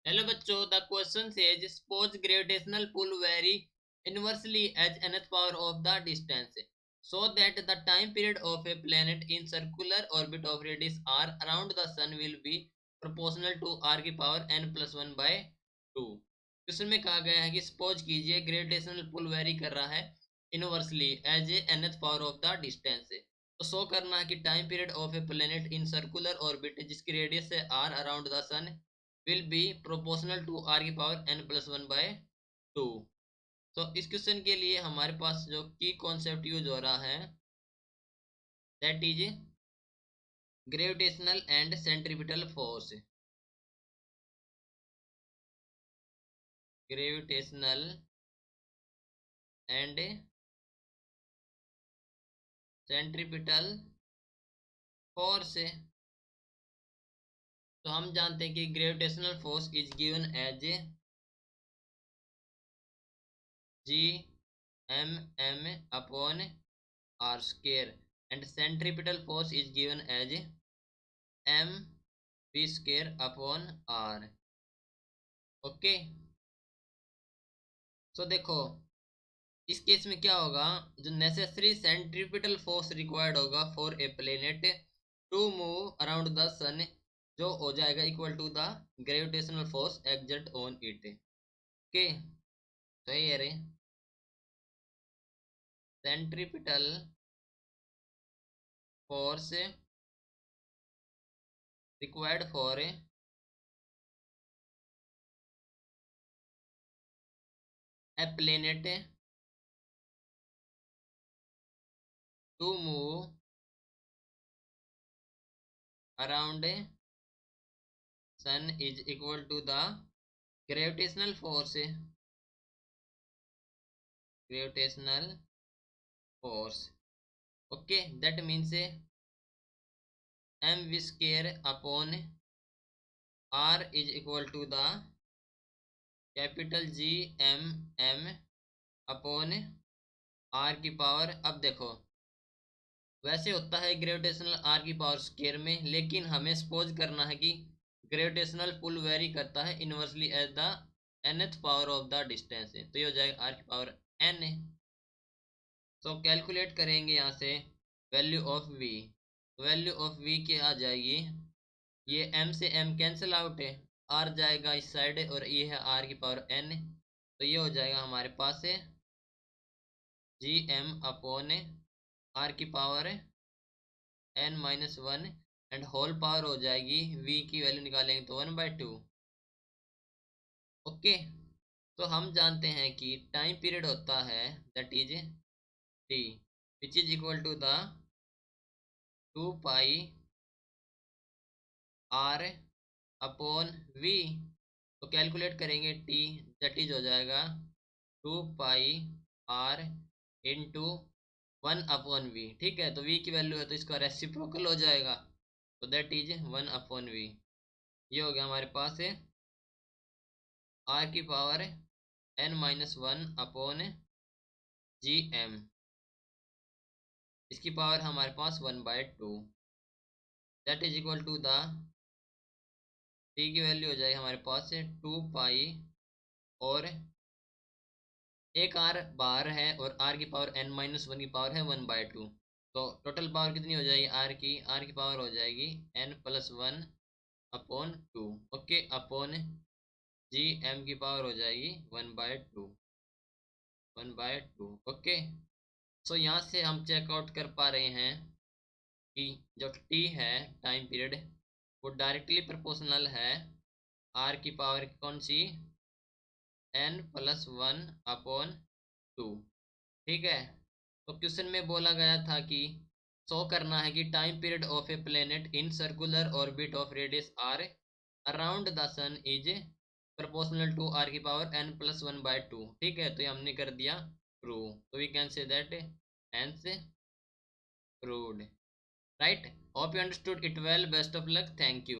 Hello बच्चों, the question says suppose gravitational pull vary inversely as nth power of the distance so that the time period of a planet in circular orbit of radius r around the sun will be proportional to r की power n plus 1 by 2। Question में कहा गया है कि suppose कीजिए gravitational pull very कर रहा है inversely as a nth power of the distance. तो शो करना है कि time period of a planet in circular orbit जिसकी रेडियस है r around the sun will be proportional to r की पावर n plus 1 by 2। तो इस question के लिए हमारे पास जो की कॉन्सेप्ट यूज हो रहा है that is gravitational and centripetal force. Gravitational and centripetal force. तो हम जानते हैं कि gravitational force is given as G M M upon R square and centripetal force is given as M V square upon R. Okay, so देखो इस case में क्या होगा, जो नेसेसरी सेंट्रीपिटल फोर्स रिक्वायर्ड होगा for a planet to move around the sun जो हो जाएगा equal to the gravitational force exert on it. Okay, सही है रे। Centripetal force required for a planet to move around sun is equal to the gravitational force okay, that means mv square upon r is equal to the capital G M M upon R की power. अब देखो वैसे होता है gravitational R की power square में, लेकिन हमें सपोज करना है कि ग्रेविटेशनल पुल वेरी करता है inversely as the nth power of the distance. तो ये हो जाएगा आर की पावर n। तो कैलकुलेट करेंगे यहाँ से value of v। Value of v क्या आ जाएगी, ये m से m कैंसिल आउट है, r जाएगा इस साइड और ये है r की पावर n। तो ये हो जाएगा हमारे पास है जी एम अपॉन आर की power n minus 1 and whole power हो जाएगी v की वैल्यू निकालेंगे तो 1/2। ओके, तो हम जानते हैं कि टाइम पीरियड होता है that is t which is equal to the 2 pi r upon v। तो कैलकुलेट करेंगे t, दैट इज हो जाएगा 2 pi r into 1 upon v। ठीक है, तो v की वैल्यू है तो इसका रेसिप्रोकल हो जाएगा, तो दैट इज 1 अपॉन v। ये हो गया हमारे पास है r की power n minus 1 upon G M, इसकी पावर हमारे पास 1/2 that is equal to the t की वैल्यू हो जाएगी हमारे पास 2 पाई और एक r बाहर है और r की पावर n माइनस 1 की पावर है 1/2। तो टोटल पावर कितनी हो जाएगी r की पावर हो जाएगी n plus 1 upon 2। Okay, upon G M की पावर हो जाएगी 1/2। ओके, सो यहाँ से हम चेकआउट कर पा रहे हैं कि जो t है टाइम पीरियड वो डायरेक्टली प्रोपोर्शनल है r की पावर कौन सी n प्लस 1 अपॉन 2। ठीक है, तो क्वेश्चन में बोला गया था कि शो करना है कि time period of a planet in circular orbit of radius r around the sun is proportional to r की पावर n प्लस 1/2। ठीक है, तो ये हमने कर दिया प्रूव, तो we can say that hence proved. Right, hope you understood it well, best of luck, thank you.